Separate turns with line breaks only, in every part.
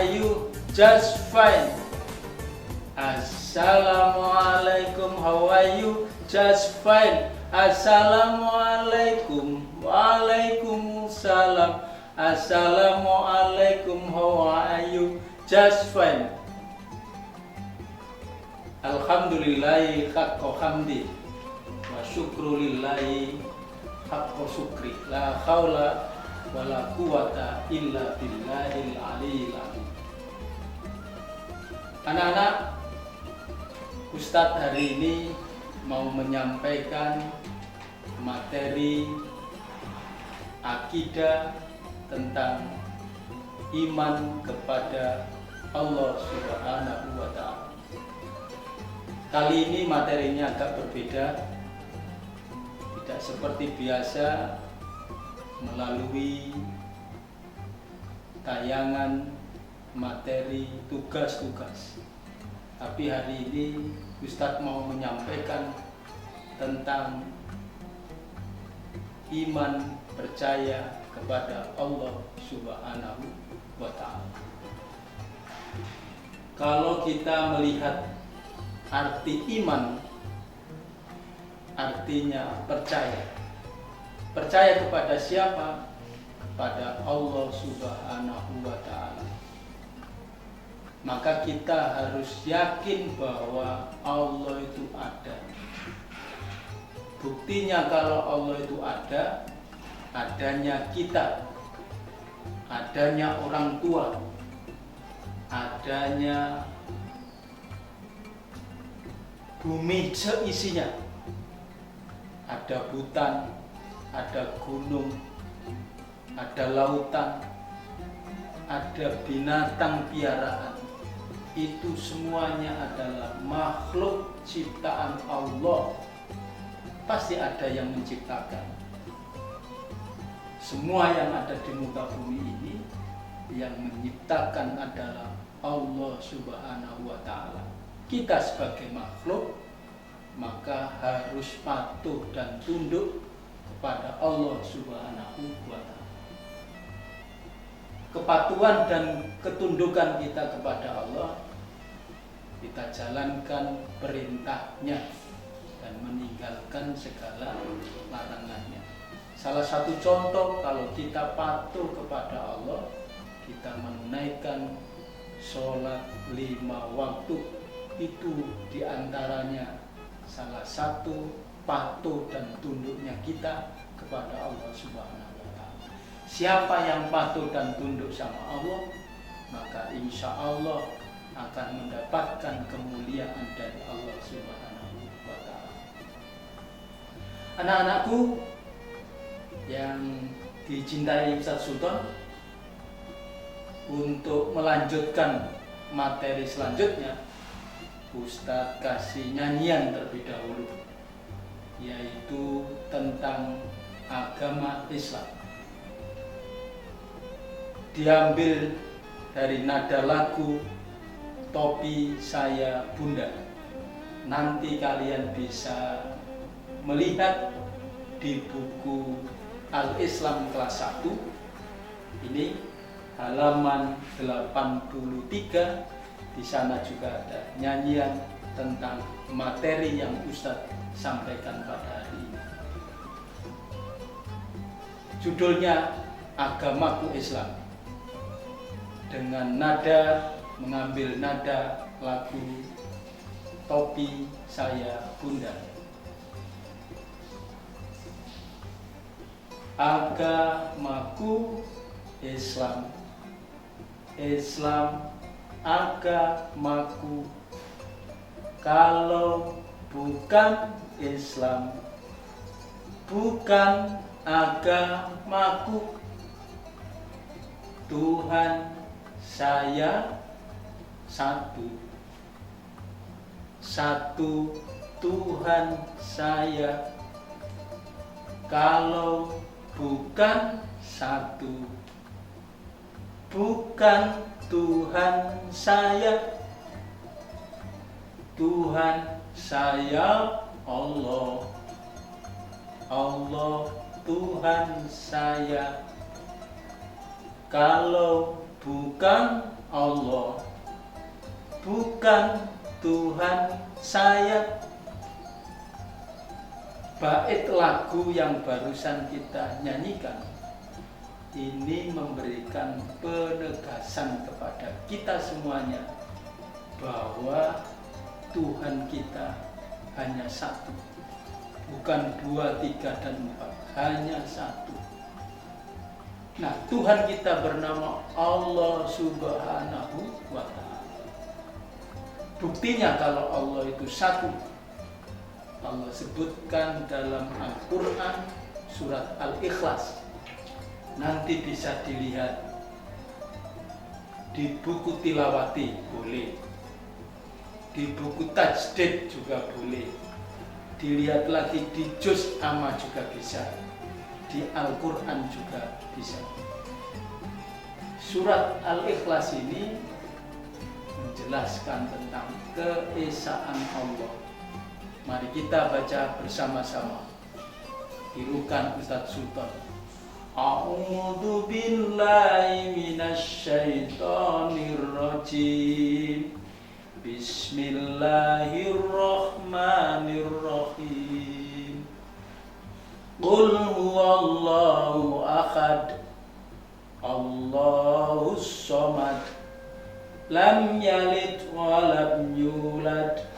are you? Just fine. Assalamualaikum, how are you? Just fine. Assalamualaikum. Waalaikumsalam. Assalamualaikum, how are you? Just fine. Alhamdulillahi haqqa hamdi wa syukrulillahi haqqa syukri. La haula wa la quwata illa billahil aliyil azim. Anak-anak, Ustadz hari ini mau menyampaikan materi akidah tentang iman kepada Allah Subhanahu wa Ta'ala. Kali ini materinya agak berbeda, tidak seperti biasa melalui tayangan materi tugas-tugas. Tapi hari ini Ustadz mau menyampaikan tentang iman percaya kepada Allah Subhanahu wa Ta'ala. Kalau kita melihat arti iman, artinya percaya. Percaya kepada siapa? Kepada Allah Subhanahu wa Ta'ala. Maka kita harus yakin bahwa Allah itu ada. Buktinya kalau Allah itu ada, adanya kita, adanya orang tua, adanya bumi seisinya, ada hutan, ada gunung, ada lautan, ada binatang piaraan. Itu semuanya adalah makhluk ciptaan Allah. Pasti ada yang menciptakan. Semua yang ada di muka bumi ini yang menciptakan adalah Allah Subhanahu wa Ta'ala. Kita sebagai makhluk maka harus patuh dan tunduk kepada Allah Subhanahu wa Ta'ala. Kepatuhan dan ketundukan kita kepada Allah, kita jalankan perintahnya dan meninggalkan segala larangannya. Salah satu contoh kalau kita patuh kepada Allah, kita menunaikan sholat 5 waktu. Itu diantaranya salah satu patuh dan tunduknya kita kepada Allah Subhanahu wa Ta'ala. Siapa yang patuh dan tunduk sama Allah, maka insya Allah akan mendapatkan kemuliaan dari Allah Subhanahu wa Ta'ala. Anak-anakku yang dicintai Ustadz Sultan, untuk melanjutkan materi selanjutnya, Ustadz kasih nyanyian terlebih dahulu, yaitu tentang agama Islam. Diambil dari nada lagu Topi Saya Bunda. Nanti kalian bisa melihat di buku Al-Islam kelas 1. Ini halaman 83. Di sana juga ada nyanyian tentang materi yang Ustadz sampaikan pada hari ini. Judulnya Agamaku Islam, dengan nada, mengambil nada lagu Topi Saya Bunda. Agamaku Islam, Islam agamaku. Kalau bukan Islam, bukan agamaku. Tuhan saya satu, satu Tuhan saya. Kalau bukan satu, bukan Tuhan saya. Tuhan saya Allah, Allah Tuhan saya. Kalau bukan Allah bukan Tuhan saya. Bait lagu yang barusan kita nyanyikan ini memberikan penegasan kepada kita semuanya bahwa Tuhan kita hanya satu, bukan 2, 3, dan 4, hanya satu. Nah, Tuhan kita bernama Allah Subhanahu wa Ta'ala. Buktinya kalau Allah itu satu, Allah sebutkan dalam Al-Quran surat Al-Ikhlas. Nanti bisa dilihat di buku tilawati boleh, di buku tajdid juga boleh, dilihat lagi di juz amma juga bisa, di Al-Quran juga bisa. Surat Al-Ikhlas ini menjelaskan tentang keesaan Allah. Mari kita baca bersama-sama. Tirukan Ustadz Sultan. A'udzu billahi minasyaitonir rajim. Bismillahirrahmanirrahim. Qul huwallahu ahad. Allahus samad. Lam yalid wa lam yulad.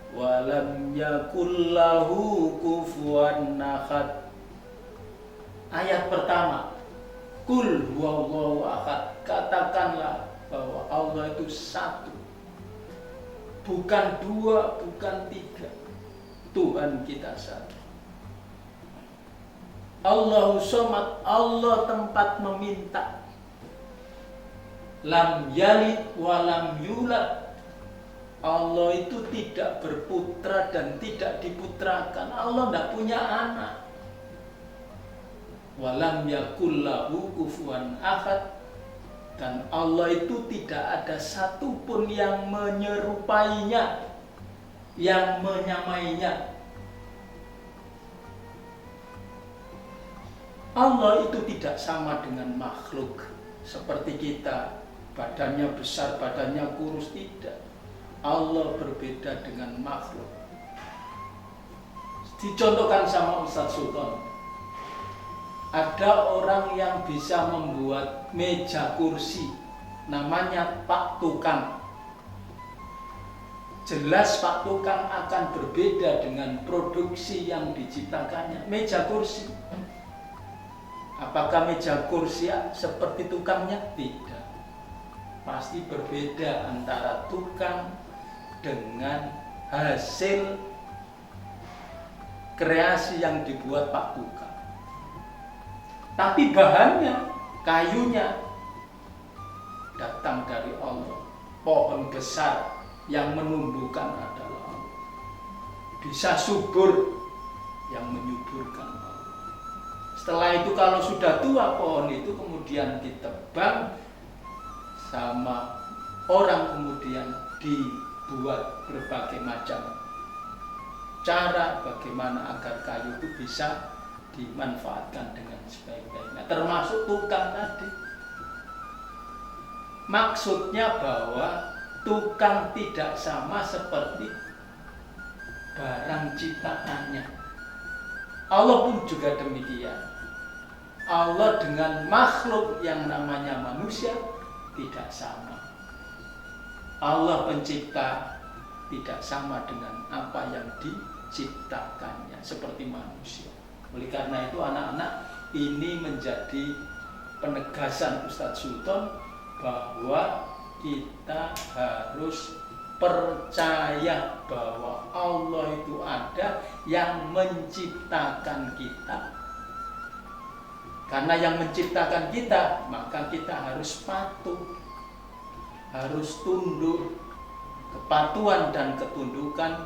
Walam yakul lahu kufuwan ahad. Ayat pertama, Qul huwallahu ahad. Katakanlah bahwa Allah itu satu, bukan 2, bukan 3. Tuhan kita satu. Allahus samad, Allah tempat meminta. Lam yalid walam yulad, Allah itu tidak berputra dan tidak diputrakan. Allah tidak punya anak. Walam yakul lahu kufuwan ahad, dan Allah itu tidak ada satupun yang menyerupainya, yang menyamainya. Allah itu tidak sama dengan makhluk seperti kita, badannya besar, badannya kurus, tidak. Allah berbeda dengan makhluk. Dicontohkan sama Ustadz Sultan. Ada orang yang bisa membuat meja kursi, namanya Pak Tukang. Jelas Pak Tukang akan berbeda dengan produksi yang diciptakannya. Meja kursi. Apakah meja kursi seperti tukangnya? Tidak. Pasti berbeda antara tukang dengan hasil kreasi yang dibuat Pak Tukang. Tapi bahannya, kayunya datang dari Allah. Pohon besar yang menumbuhkan adalah Allah. Bisa subur, yang menyuburkan Allah. Setelah itu kalau sudah tua pohon itu kemudian ditebang sama orang, kemudian dibuat berbagai macam cara bagaimana agar kayu itu bisa dimanfaatkan dengan sebaik-baiknya, termasuk tukang tadi. Maksudnya bahwa tukang tidak sama seperti barang ciptaannya. Allah pun juga demikian. Allah dengan makhluk yang namanya manusia tidak sama. Allah pencipta tidak sama dengan apa yang diciptakannya seperti manusia. Oleh karena itu anak-anak, ini menjadi penegasan Ustadz Sultan bahwa kita harus percaya bahwa Allah itu ada yang menciptakan kita. Karena yang menciptakan kita, maka kita harus patuh, harus tunduk. Kepatuhan dan ketundukan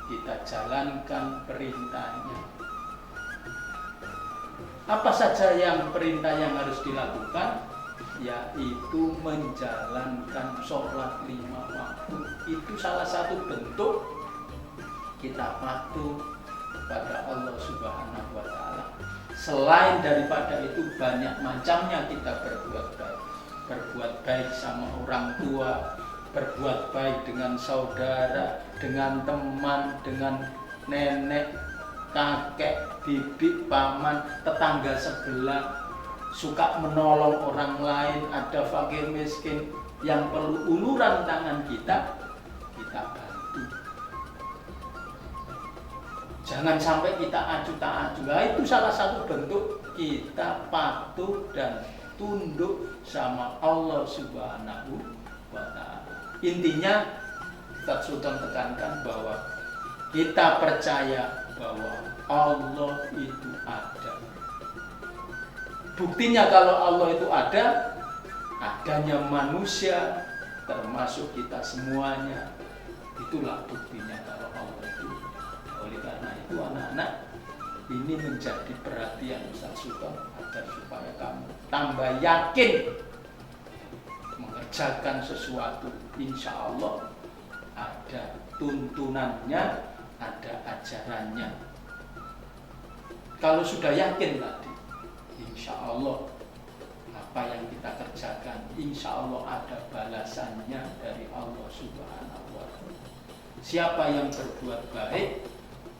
kita jalankan perintahnya. Apa saja yang perintah yang harus dilakukan? Yaitu menjalankan sholat 5 waktu. Itu salah satu bentuk kita patuh kepada Allah Subhanahu wa Ta'ala. Selain daripada itu, banyak macamnya kita berbuat baik. berbuat baik sama orang tua, berbuat baik dengan saudara, dengan teman, dengan nenek, kakek, bibi, paman, tetangga sebelah, suka menolong orang lain, ada fakir miskin yang perlu uluran tangan kita bantu. Jangan sampai kita acuh tak acuh. Nah, itu salah satu bentuk kita patuh dan tunduk sama Allah Subhanahu wa Ta'ala. Intinya Ustaz Sultan tekankan bahwa kita percaya bahwa Allah itu ada. Buktinya kalau Allah itu ada, adanya manusia termasuk kita semuanya. Itulah buktinya kalau Allah itu. Oleh karena itu anak-anak, ini menjadi perhatian Ustaz Sultan agar supaya kamu tambah yakin mengerjakan sesuatu. Insya Allah ada tuntunannya, ada ajarannya. Kalau sudah yakin tadi, insya Allah apa yang kita kerjakan, insya Allah ada balasannya dari Allah Subhanahu wa Ta'ala. Siapa yang berbuat baik,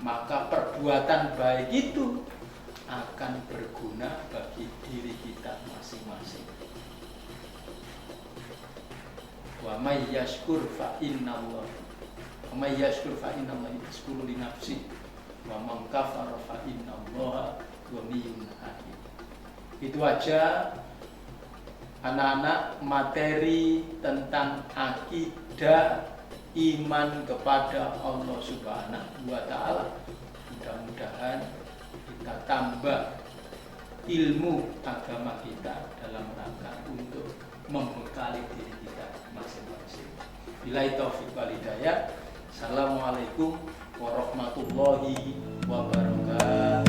maka perbuatan baik itu akan berguna bagi diri kita masing-masing. Wa may yashkur fa innallah yashkuru li nafsi wa man kafara fa innallaha ghaniyyun hamid. Itu aja anak-anak materi tentang akidah iman kepada Allah Subhanahu wa Ta'ala. Mudah-mudahan kita tambah ilmu agama kita dalam rangka untuk membekali diri kita masing-masing. Billahi taufiq wal hidayah. Assalamualaikum warahmatullahi wabarakatuh.